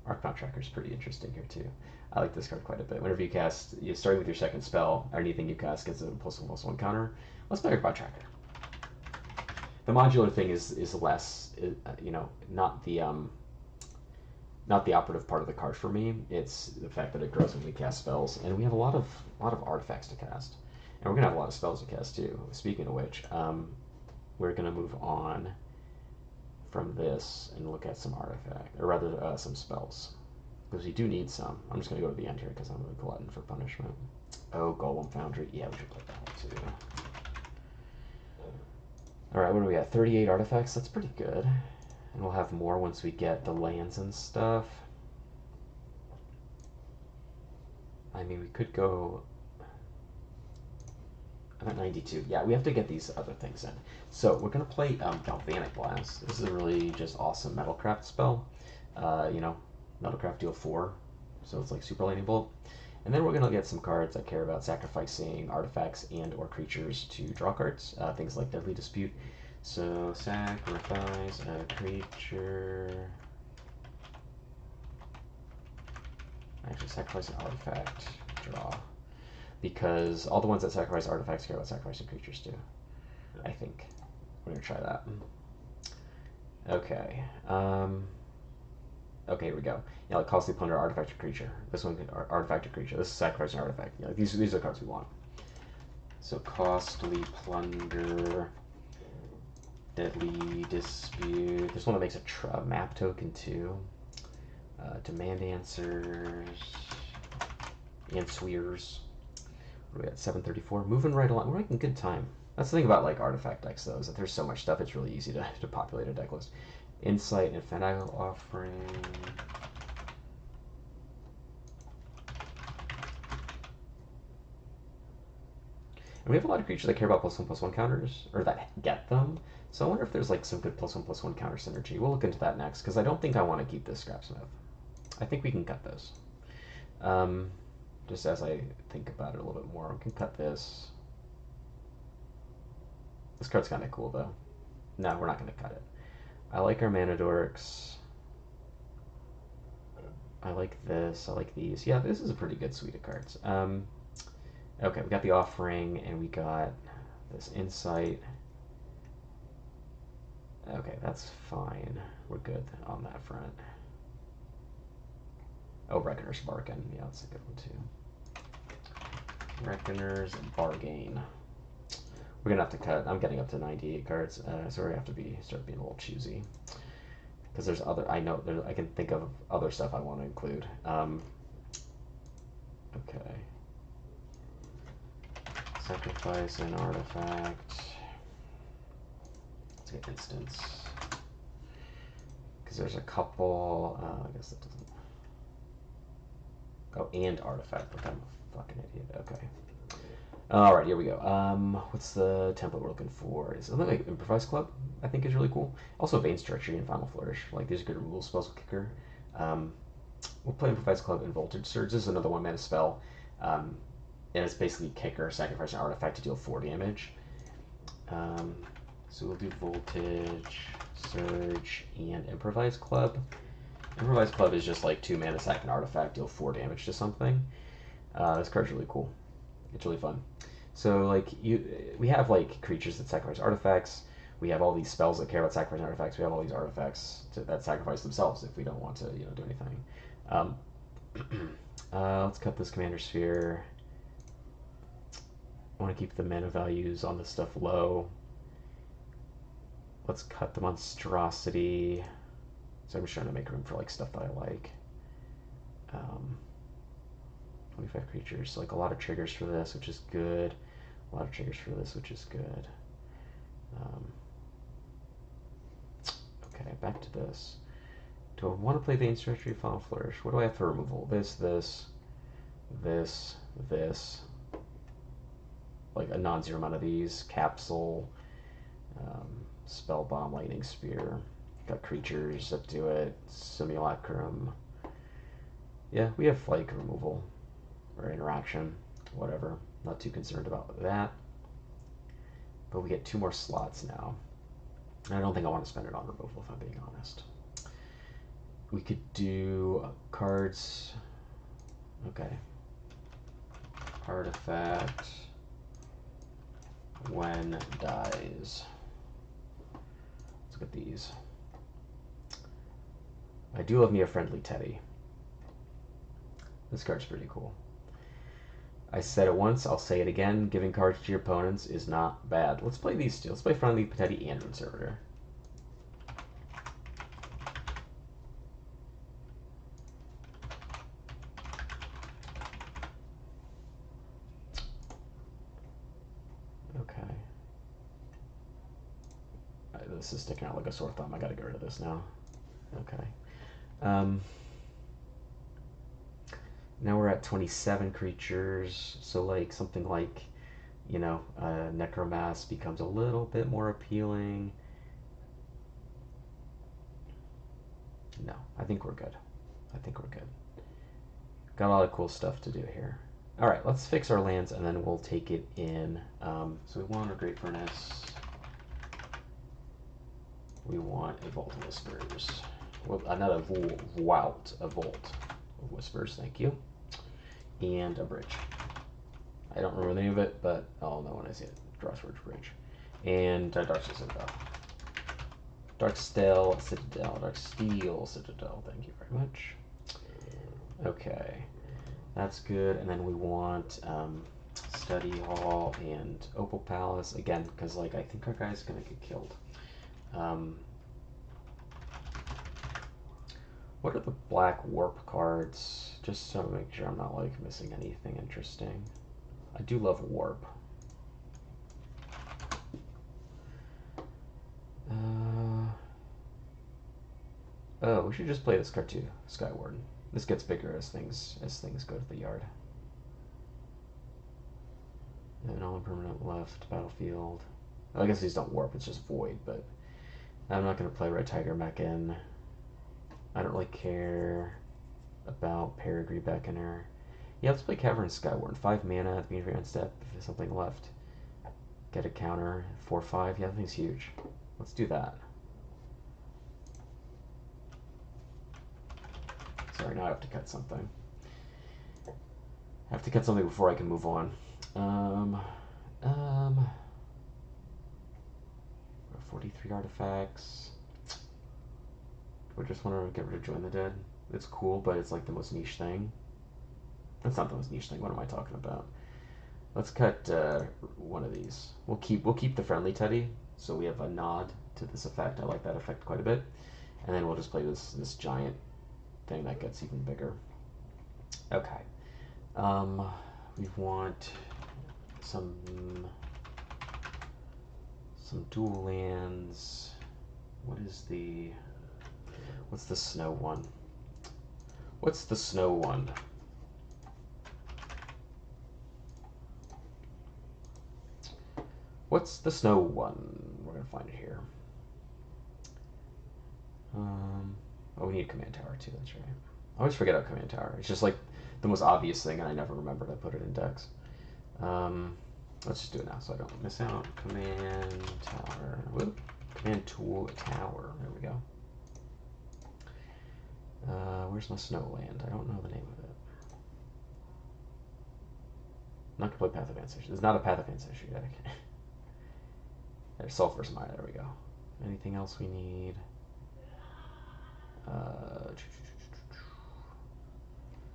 Arcbound Tracker is pretty interesting here too. I like this card quite a bit. Whenever you cast, you starting with your second spell, or anything you cast gets a +1/+1 counter. Let's play Arcbound Tracker. The modular thing is less, you know, not the operative part of the card for me. It's the fact that it grows when we cast spells, and we have a lot of artifacts to cast. And we're going to have a lot of spells to cast too. Speaking of which, we're going to move on from this and look at some artifact, or rather some spells. Because we do need some. I'm just going to go to the end here because I'm a glutton for punishment. Oh, Golem Foundry. Yeah, we should play that one too. Alright, what do we got? 38 artifacts? That's pretty good. And we'll have more once we get the lands and stuff. I mean, we could go... I'm at 92. Yeah, we have to get these other things in. So we're going to play Galvanic Blast. This is a really just awesome Metalcraft spell. You know, Metalcraft deal 4, so it's like Super Lightning Bolt. And then we're going to get some cards that care about sacrificing artifacts and or creatures to draw cards. Things like Deadly Dispute. So sacrifice a creature. Actually, sacrifice an artifact, draw. Because all the ones that sacrifice artifacts care about sacrificing creatures too. I think. We're going to try that. Okay. Okay, here we go. Yeah, like Costly Plunder, Artifact or Creature. This one, Artifact or Creature. This is Sacrifice an Artifact. Yeah, these are the cards we want. So Costly Plunder, Deadly Dispute. This one that makes a map token too. Demand Answers. Answers. What are we at? 734. Moving right along. We're making good time. That's the thing about like artifact decks though, is that there's so much stuff, it's really easy to populate a deck list. Insight and Fanatical Offering. And we have a lot of creatures that care about +1/+1 counters, or that get them. So I wonder if there's like some good +1/+1 counter synergy. We'll look into that next, because I don't think I want to keep this Scrapsmith. I think we can cut this. Just as I think about it a little bit more, we can cut this. This card's kind of cool, though. No, we're not going to cut it. I like our Mana Dorks. I like this. I like these. Yeah, this is a pretty good suite of cards. Okay, we got the Offering, and we got this Insight. Okay, that's fine. We're good on that front. Oh, Reckoner's Bargain. Yeah, that's a good one, too. Reckoner's Bargain. We're gonna have to cut. I'm getting up to 98 cards, so we have to start being a little choosy. Because there's other. I know I can think of other stuff I want to include. Okay. Sacrifice an artifact. Let's get instance. Because there's a couple. I guess that doesn't. Oh, and artifact. But I'm a fucking idiot. Okay. All right, here we go. What's the template we're looking for? Is something like Improvise Club? I think is really cool. Also, Vein Treachery and Final Flourish. Like these are good removal spells with Kicker. We'll play Improvise Club and Voltage Surge. This is another 1-mana spell, and it's basically Kicker, sacrifice an artifact to deal 4 damage. So we'll do Voltage Surge and Improvise Club. Improvise Club is just like 2 mana, sack an artifact, deal 4 damage to something. This card's really cool. It's really fun. So like we have like creatures that sacrifice artifacts. We have all these spells that care about sacrificing artifacts. We have all these artifacts that sacrifice themselves if we don't want to do anything. Let's cut this Commander Sphere. I want to keep the mana values on this stuff low. Let's cut the Monstrosity. So I'm just trying to make room for like stuff that I like. 25 creatures, so like a lot of triggers for this, which is good. A lot of triggers for this, which is good. Okay, back to this. Do I want to play Vein Treachery, Final Flourish? What do I have for removal? This. Like a non-zero amount of these. Capsule, Spell Bomb, Lightning Spear. Got creatures that do it. Simulacrum. Yeah, we have like removal. Or interaction, whatever. Not too concerned about that. But we get 2 more slots now. And I don't think I want to spend it on removal, if I'm being honest. We could do cards. Okay. Artifact. When dies. Let's look at these. I do love me a Friendly Teddy. This card's pretty cool. I said it once, I'll say it again. Giving cards to your opponents is not bad. Let's play these two. Let's play Friendly Teddy and Rune Servitor. Okay. This is sticking out like a sore thumb. I gotta get rid of this now. Okay. Now we're at 27 creatures, so like something like, Necromass becomes a little bit more appealing. No, I think we're good. Got a lot of cool stuff to do here. All right, let's fix our lands and then we'll take it in. So we want a Great Furnace. We want a Vault of Whispers. Well, not a Vault, a Vault of Whispers, thank you. And a bridge. I don't remember the name of it, but I'll know when I see it. Crossroads Bridge. And Darksteel Citadel. Darksteel Citadel. Thank you very much. Okay. That's good. And then we want Study Hall and Opal Palace. Again, because I think our guy's going to get killed. What are the black warp cards? Just so to make sure I'm not missing anything interesting. I do love warp. Oh, we should just play this card too, Skyward. This gets bigger as things go to the yard. And all permanent left battlefield. I guess these don't warp, it's just void, but I'm not going to play Red-Tiger Mechan. I don't really care about Peregrine Beckoner. Yeah, let's play Cavern Skyward. 5 mana at the beginning of your end step. If there's something left, get a counter. 4/5. Yeah, that thing's huge. Let's do that. Sorry, now I have to cut something. I have to cut something before I can move on. 43 artifacts. Do I just want to get rid of Join the Dead? It's cool, but it's like the most niche thing. That's not the most niche thing. What am I talking about? Let's cut one of these. We'll keep the friendly Teddy, so we have a nod to this effect. I like that effect quite a bit. And then we'll just play this giant thing that gets even bigger. Okay. We want some dual lands. What's the snow one? What's the snow one? What's the snow one? We're gonna find it here. Oh, we need a command tower too, that's right. I always forget about command tower. It's just like the most obvious thing and I never remember to put it in decks. Let's just do it now so I don't miss out. Command tower. Whoop. Command tool tower. There we go. Where's my snow land? I don't know the name of it. I'm not gonna play Path of Ancestry. There's not a Path of Ancestry deck. There's Sulphur's Mine. There we go. Anything else we need?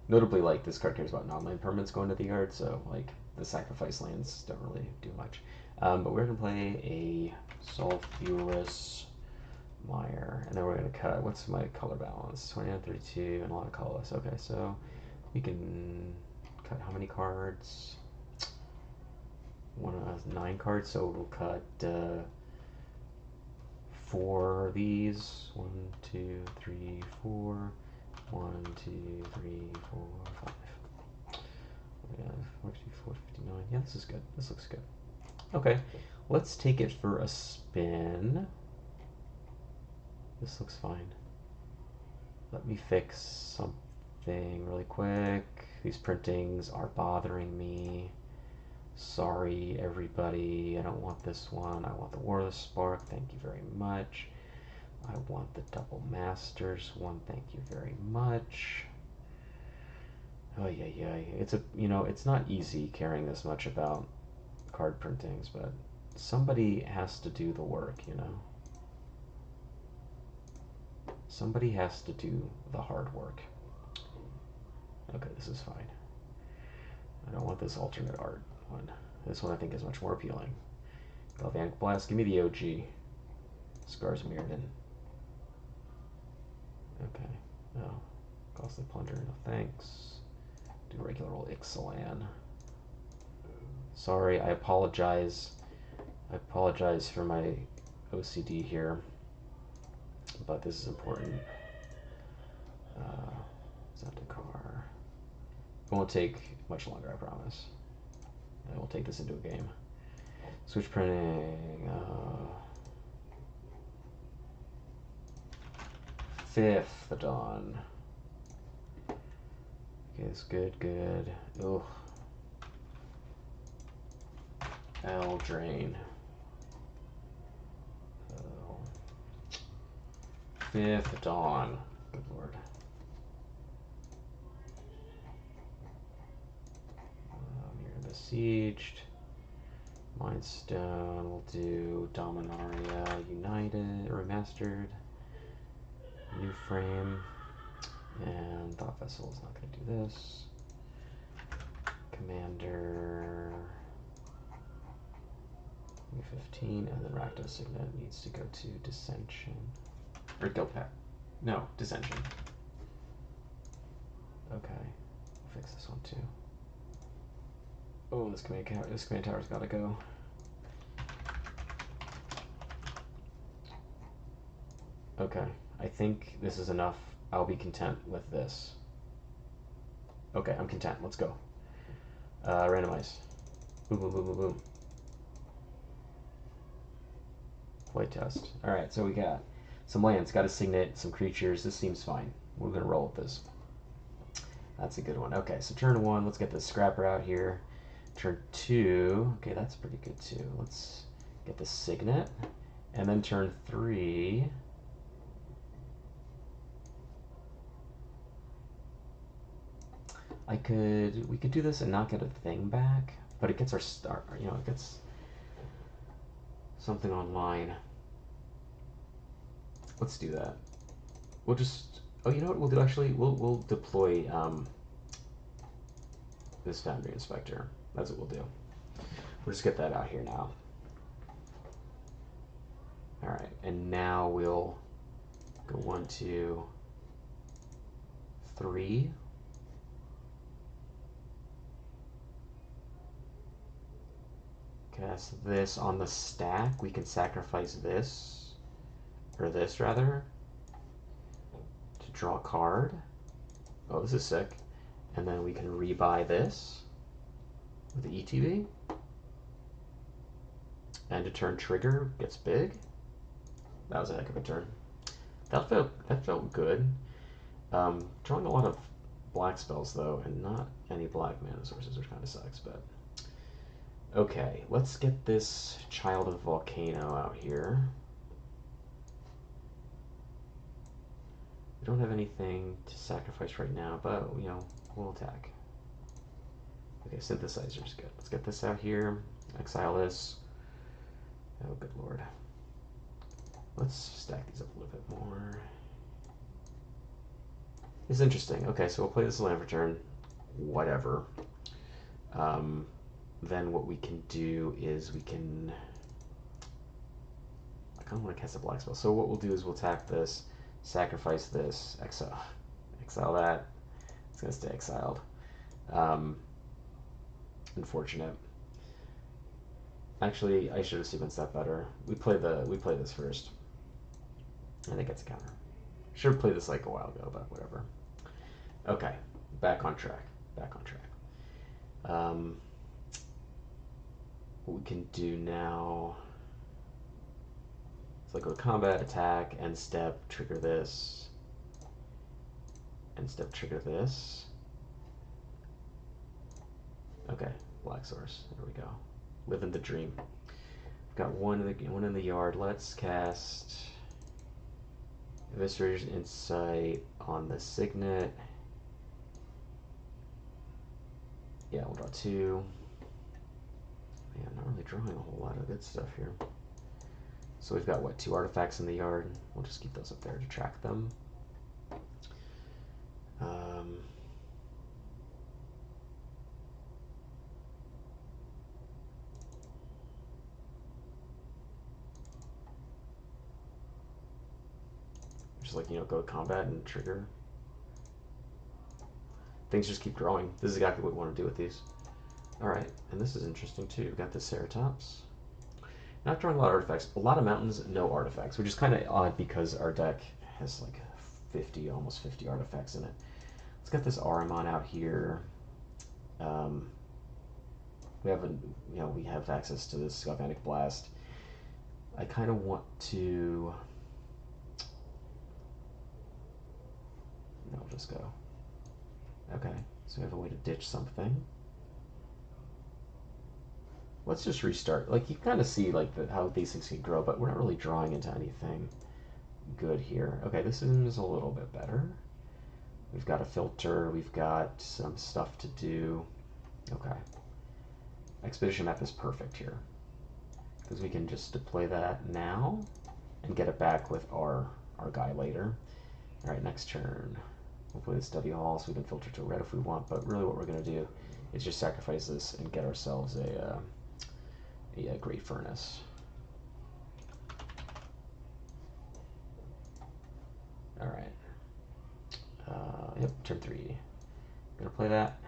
Notably, like, this card cares about non-land permanents going to the yard, so like the sacrifice lands don't really do much. But we're gonna play a Sulphurous Mire, and then we're gonna cut. What's my color balance? 29, 32, and a lot of colorless. Okay, so we can cut how many cards? 9 cards, so we'll cut 4 of these. 1, 2, 3, 4. 1, 2, 3, 4, 5. Yeah, 44, 59. Yeah, this is good. This looks good. Okay, let's take it for a spin. This looks fine. Let me fix something really quick. These printings are bothering me. Sorry, everybody. I don't want this one. I want the Warless Spark. Thank you very much. I want the Double Masters one. Thank you very much. Oh yeah, yeah. It's not easy caring this much about card printings, but somebody has to do the work, Somebody has to do the hard work. Okay, this is fine. I don't want this alternate art one. This one I think is much more appealing. Galvanic Blast, give me the OG. Scars Mirrodin. Okay. No. Costly Plunger, no thanks. Do regular old Ixalan. Sorry, I apologize. I apologize for my OCD here. But this is important. Zendikar. It won't take much longer, I promise. And we'll take this into a game. Switch printing. Fifth, the Dawn. Okay, it's good, good. Ugh. Eldraine. Oh. Fifth Dawn. Good lord. You're besieged. Mindstone. We'll do Dominaria United, Remastered. New Frame. And Thought Vessel is not going to do this. Commander. 15, and then Rakdos Signet needs to go to Dissension. Or Guildpact. No, Dissension. Okay, we'll fix this one too. Oh, this command tower's gotta go. Okay, I think this is enough. I'll be content with this. Okay, I'm content. Let's go. Randomize. Boom, boom, boom, boom, boom. Play test. Alright, so we got some lands, got a signet, some creatures. This seems fine. We're going to roll with this. That's a good one. Okay, so turn 1, let's get the scrapper out here. Turn 2, okay, that's pretty good too. Let's get the signet. And then turn 3, we could do this and not get a thing back, but it gets our start, you know, it gets something online. Let's do that. We'll just, oh, you know what we'll do actually? We'll deploy this Foundry Inspector. That's what we'll do. We'll just get that out here now. All right, and now we'll go 1, 2, 3. Cast this on the stack. We can sacrifice this, or this rather, to draw a card. Oh, this is sick. And then we can rebuy this with the ETB. And a turn trigger gets big. That was a heck of a turn. That felt good. Drawing a lot of black spells though, and not any black mana sources, which kind of sucks. But okay, let's get this Child of Volcano out here. We don't have anything to sacrifice right now, but you know, we'll attack. Okay, Synthesizer's good. Let's get this out here. Exile this. Oh, good lord. Let's stack these up a little bit more. It's interesting. Okay, so we'll play this land for turn. Whatever. Then what we can do is we can... I kind of want to cast a black spell. So what we'll do is we'll tap this, sacrifice this, exile that. It's going to stay exiled. Unfortunate. Actually, I should have sequenced that better. We play this first. And it gets a counter. Should have played this like a while ago, but whatever. Okay, back on track. Back on track. What we can do now is like go to combat, attack, end step, trigger this. End step, trigger this. Okay, black source. There we go. Living the dream. We've got one in the yard. Let's cast Eviscerator's Insight on the Signet. Yeah, we'll draw 2. Man, I'm not really drawing a whole lot of good stuff here. So we've got, what, 2 artifacts in the yard? We'll just keep those up there to track them. Just like, you know, go to combat and trigger. Things just keep growing. This is exactly what we want to do with these. Alright, and this is interesting too. We've got the Ceratops. Not drawing a lot of artifacts. A lot of mountains, no artifacts, which is kind of odd because our deck has like 50, almost 50 artifacts in it. Let's get this Ahriman out here. We have access to this Galvanic Blast. I kind of want to... No, I'll just go. Okay, so we have a way to ditch something. Let's just restart. Like, you kind of see like how these things can grow, but we're not really drawing into anything good here. Okay, this is a little bit better. We've got a filter. We've got some stuff to do. Okay. Expedition map is perfect here because we can just deploy that now and get it back with our guy later. All right, next turn. We'll play the Study Hall so we can filter to red if we want, but really what we're going to do is just sacrifice this and get ourselves a Great Furnace. All right. Yep, turn 3. Gonna play that.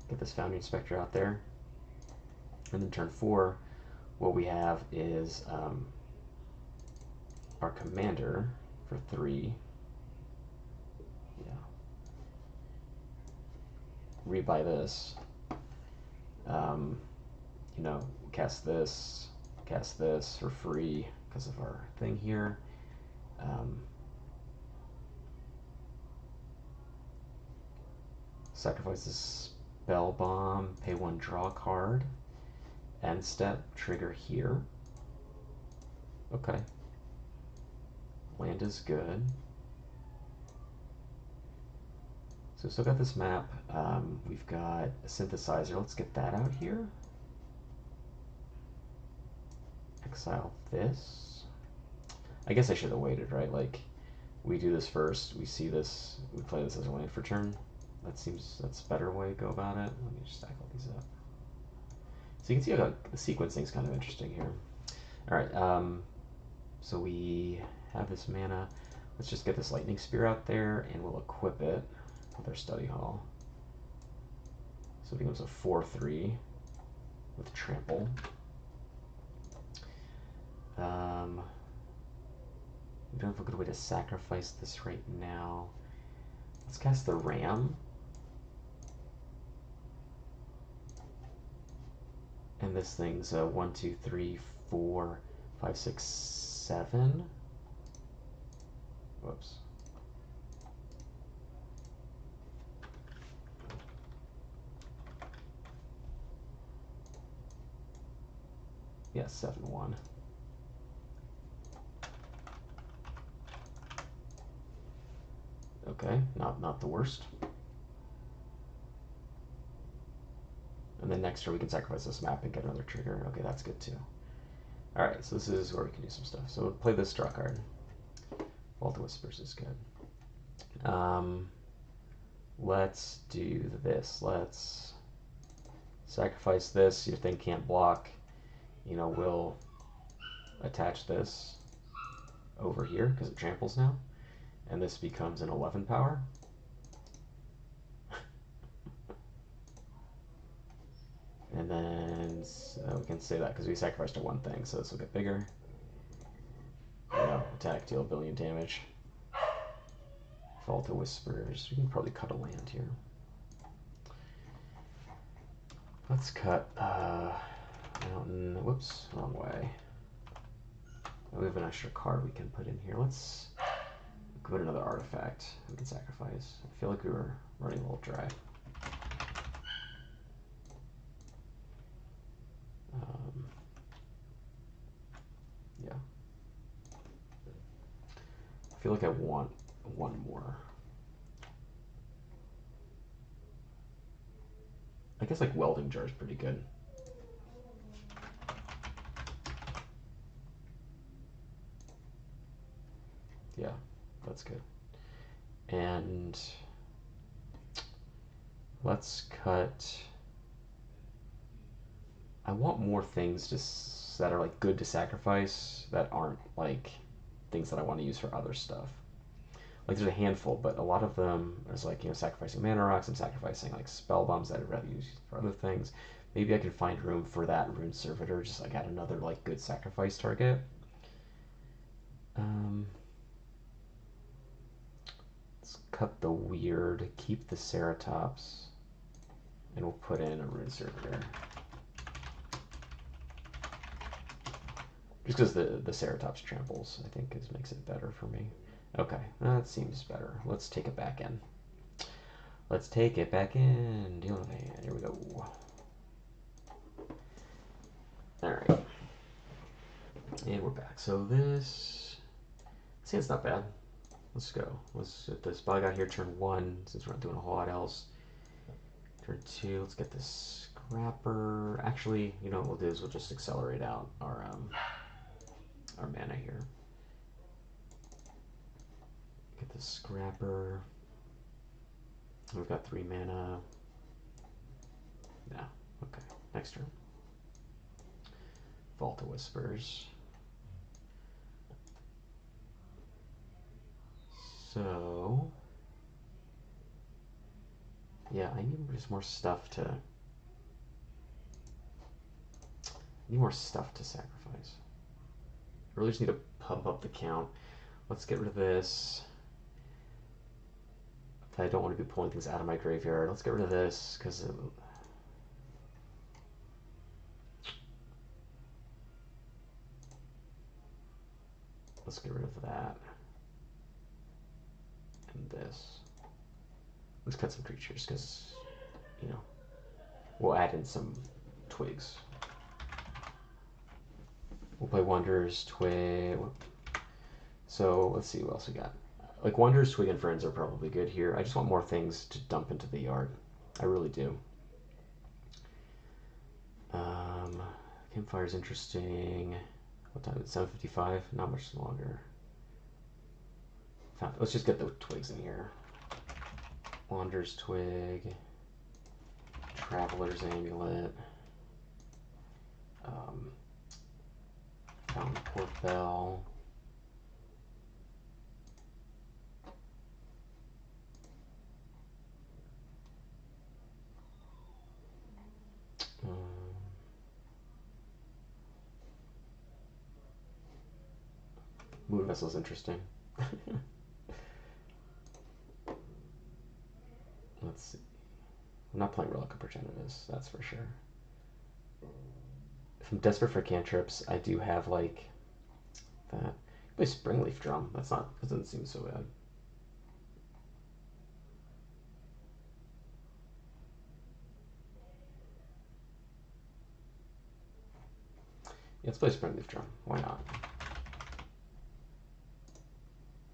Get this Foundry Inspector out there. And then turn 4, what we have is our commander for 3. Yeah. Rebuy this. You know, cast this for free because of our thing here. Sacrifice this spell bomb, pay 1, draw a card. End step, trigger here. Okay. Land is good. So we still got this map. We've got a synthesizer. Let's get that out here. Exile this. I guess I should have waited, right? Like, we do this first, we see this, we play this as a land for turn. That's a better way to go about it. Let me just stack all these up. So you can see how the sequencing is kind of interesting here. All right, so we have this mana. Let's just get this lightning spear out there, and we'll equip it with our study hall. So it becomes a 4/3 with trample. We don't have a good way to sacrifice this right now. Let's cast the ram. And this thing's 1, 2, 3, 4, 5, 6, 7. Whoops. Yeah, 7/1. Okay, not the worst. And then next turn we can sacrifice this map and get another trigger. Okay, that's good too. Alright, so this is where we can do some stuff. So we'll play this draw card. Vault of Whispers is good. Let's do this. Let's sacrifice this. Your thing can't block. You know, we'll attach this over here because it tramples now. And this becomes an 11 power. And then we can say that because we sacrificed a 1 thing, so this will get bigger. You know, attack, deal 1 billion damage. Vault of Whispers. We can probably cut a land here. Let's cut mountain. Whoops, wrong way. We have an extra card we can put in here. Let's put another artifact we can sacrifice. I feel like we were running a little dry. Yeah. I feel like I want 1 more. I guess like welding jar is pretty good. Yeah, that's good. And let's cut. I want more things that are like good to sacrifice that aren't like things that I want to use for other stuff. Like there's a handful, but a lot of them is like, you know, sacrificing mana rocks. I'm sacrificing like spell bombs that I'd rather use for other things. Maybe I can find room for that rune servitor, just like add another like good sacrifice target. Let's cut the weird, keep the Ceratops, and we'll put in a rune servitor. Just because the Ceratops tramples, I think, makes it better for me. Okay, that seems better. Let's take it back in. Let's take it back in. Deal with it. Here we go. Alright. And we're back. So this... see, it's not bad. Let's go. Let's get this bug out here turn 1, since we're not doing a whole lot else. Turn 2, let's get this scrapper. Actually, you know what we'll do is we'll just accelerate out our mana here. Get the scrapper. We've got 3 mana. Yeah, okay. Next turn. Vault of Whispers. So, yeah, I need just more stuff to. I need more stuff to sacrifice. really just need to pump up the count. Let's get rid of this. I don't want to be pulling things out of my graveyard. Let's get rid of this because let's get rid of that and this. Let's cut some creatures because, you know, we'll add in some twigs. We'll play Wanderer's Twig. So let's see what else we got. Like Wanderer's Twig and Friends are probably good here. I just want more things to dump into the yard. I really do. Campfire's interesting. What time is it? 7:55? Not much longer. Let's just get the twigs in here. Wanderer's Twig. Traveler's Amulet. Fountain Port Bell. Moon Vessel's interesting. Let's see. I'm not playing Relic of Progenitus, that's for sure. If I'm desperate for cantrips, I do have like that. Play Springleaf Drum. That doesn't seem so bad. Yeah, let's play Springleaf Drum. Why not?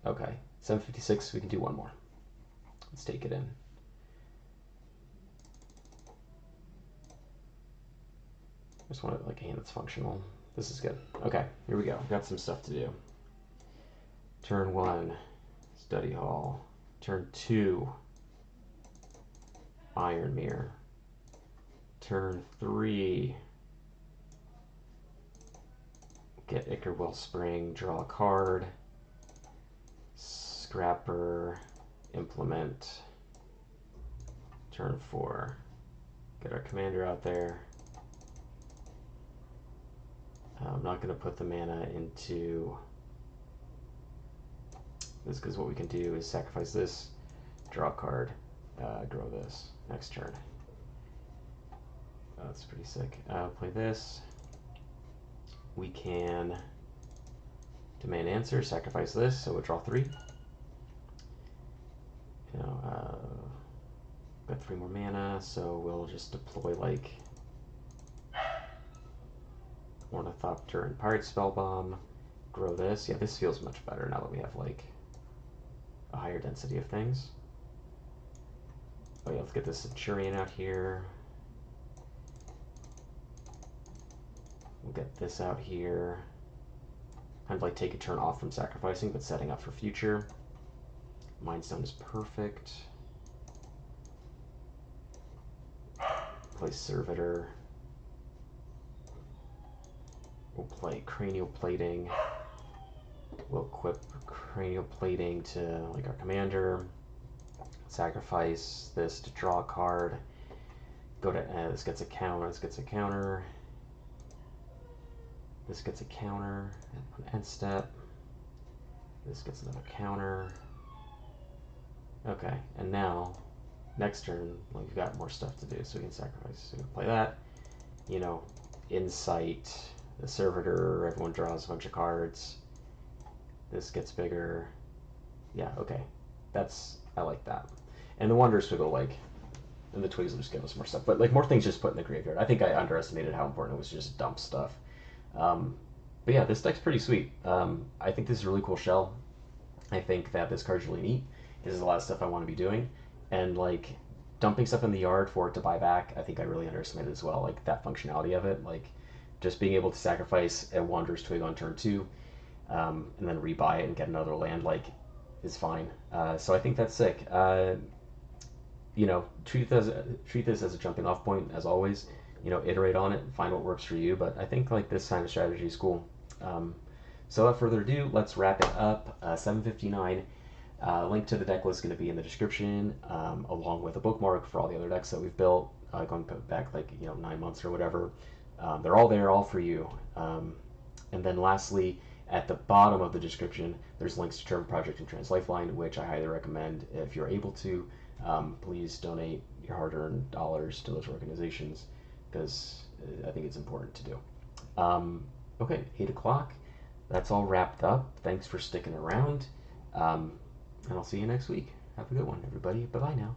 Okay, 7:56. We can do one more. Let's take it in. Just want like a hand that's functional. This is good. Okay, here we go. Got some stuff to do. Turn 1, Study Hall. Turn 2, Iron Mirror. Turn 3, get Ichor Wellspring, draw a card. Scrapper, Implement. Turn 4, get our commander out there. I'm not going to put the mana into this because what we can do is sacrifice this, draw a card, grow this next turn. That's pretty sick. Play this. We can demand answer, sacrifice this, so we'll draw 3. You know, got 3 more mana, so we'll just deploy like Ornithopter and Pirate Spellbomb, grow this. Yeah, this feels much better now that we have like a higher density of things. Oh yeah, let's get this Centurion out here. We'll get this out here. Kind of like take a turn off from sacrificing, but setting up for future. Mindstone is perfect. Play Servitor. We'll play Cranial Plating. We'll equip Cranial Plating to like our commander. Sacrifice this to draw a card. Go to this gets a counter. This gets a counter. This gets a counter on end step. This gets another counter. Okay, and now next turn, well, we've got more stuff to do, so we can sacrifice. So we can play that. You know, Insight. The Servitor, everyone draws a bunch of cards. This gets bigger. Yeah, okay. I like that. And the Wanderer's Twig will like, and the Twigs will just give us more stuff. But like more things just put in the graveyard. I think I underestimated how important it was to just dump stuff. But yeah, this deck's pretty sweet. I think this is a really cool shell. I think that this card's really neat. This is a lot of stuff I want to be doing. And like dumping stuff in the yard for it to buy back, I think I really underestimated as well. Like that functionality of it. Like just being able to sacrifice a Wanderer's Twig on turn 2 and then rebuy it and get another land like is fine. So I think that's sick. You know, treat this as a jumping off point as always. You know, iterate on it and find what works for you. But I think like this kind of strategy is cool. So without further ado, let's wrap it up. 7:59. Link to the deck list is going to be in the description, along with a bookmark for all the other decks that we've built, going back like 9 months or whatever. They're all there, all for you. And then lastly, At the bottom of the description, there's links to Term Project and Trans Lifeline, which I highly recommend. If you're able to, please donate your hard-earned dollars to those organizations, because I think it's important to do. Okay, 8 o'clock. That's all wrapped up. Thanks for sticking around. And I'll see you next week. Have a good one, everybody. Bye-bye now.